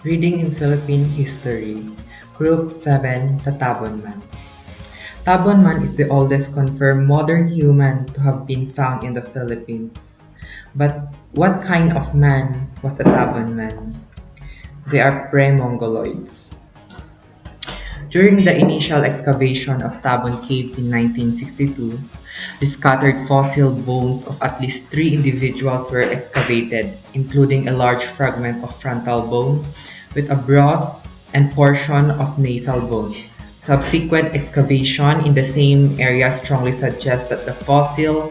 Reading in Philippine History, Group 7, the Tabon Man. Tabon Man is the oldest confirmed modern human to have been found in the Philippines. But what kind of man was a Tabon Man? They are pre-Mongoloids. During the initial excavation of Tabon Cave in 1962, the scattered fossil bones of at least three individuals were excavated, including a large fragment of frontal bone with a brows and portion of nasal bones. Subsequent excavation in the same area strongly suggests that the fossil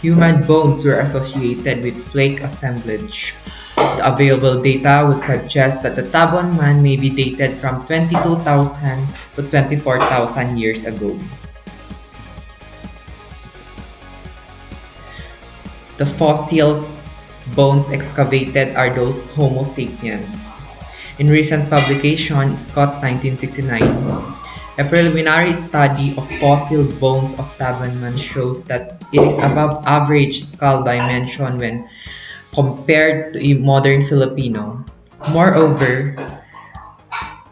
human bones were associated with flake assemblage. The available data would suggest that the Tabon man may be dated from 22,000 to 24,000 years ago. The fossils bones excavated are those Homo sapiens. In recent publication, Scott 1969, a preliminary study of fossil bones of Tabon man shows that it is above average skull dimension when compared to a modern Filipino. Moreover,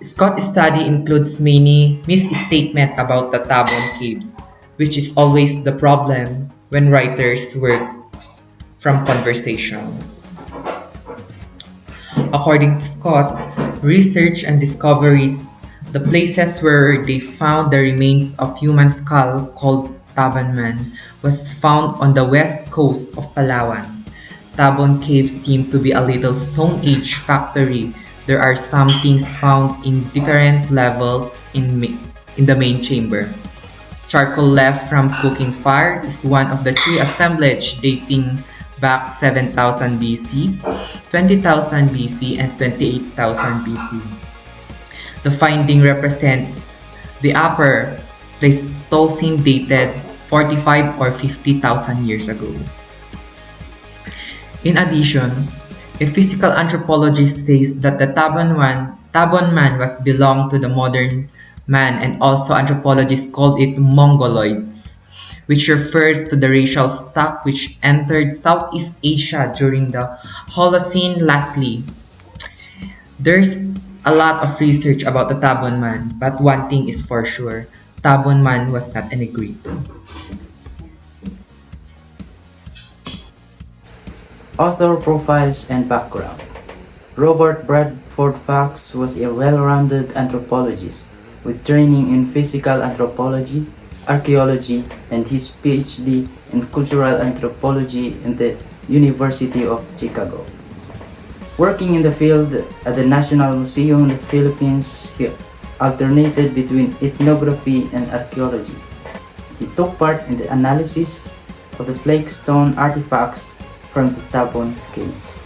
Scott's study includes many misstatements about the Tabon caves, which is always the problem when writers work from conversation. According to Scott, research and discoveries, the places where they found the remains of human skull called Tabon Man was found on the west coast of Palawan. Tabon caves seem to be a little Stone Age factory. There are some things found in different levels in the main chamber. Charcoal left from cooking fire is one of the three assemblage dating back 7,000 BC, 20,000 BC, and 28,000 BC. The finding represents the upper Pleistocene dated 45 or 50,000 years ago. In addition, a physical anthropologist says that the Tabon man was belonged to the modern man, and also anthropologists called it Mongoloids, which refers to the racial stock which entered Southeast Asia during the Holocene. Lastly, there's a lot of research about the Tabon man, but one thing is for sure, Tabon man was not a Negrito. Author profiles and background. Robert Bradford Fox was a well-rounded anthropologist with training in physical anthropology, archaeology, and his PhD in cultural anthropology in the University of Chicago. Working in the field at the National Museum of the Philippines, he alternated between ethnography and archaeology. He took part in the analysis of the flake stone artifacts from the Tabon caves.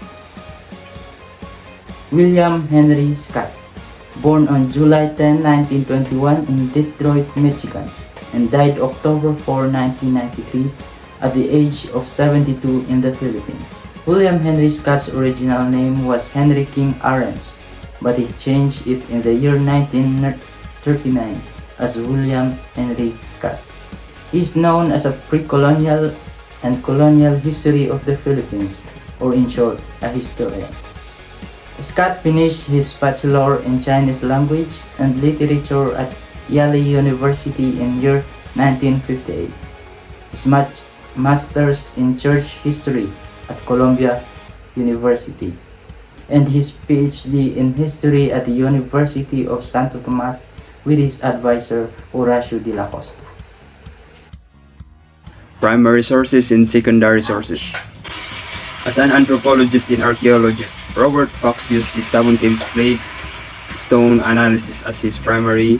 William Henry Scott, born on July 10, 1921 in Detroit, Michigan, and died October 4, 1993 at the age of 72 in the Philippines. William Henry Scott's original name was Henry King Arens, but he changed it in the year 1939 as William Henry Scott. He is known as a pre-colonial and colonial history of the Philippines, or in short, a historian. Scott finished his bachelor in Chinese language and literature at Yale University in year 1958, his master's in church history at Columbia University, and his PhD in history at the University of Santo Tomas with his advisor Horacio de la Costa. Primary sources and secondary sources. As an anthropologist and archaeologist, Robert Fox used his Tabon Caves flake stone analysis as his primary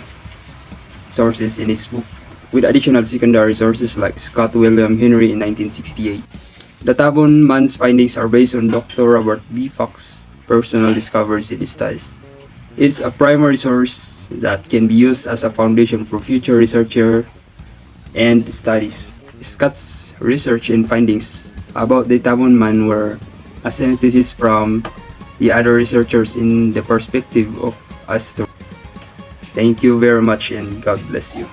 sources in his book, with additional secondary sources like Scott William Henry in 1968. The Tabon man's findings are based on Dr. Robert B. Fox's personal discoveries in his studies. It's a primary source that can be used as a foundation for future researcher and studies. Scott's research and findings about the Tabon man were a synthesis from the other researchers in the perspective of a story. Thank you very much and God bless you.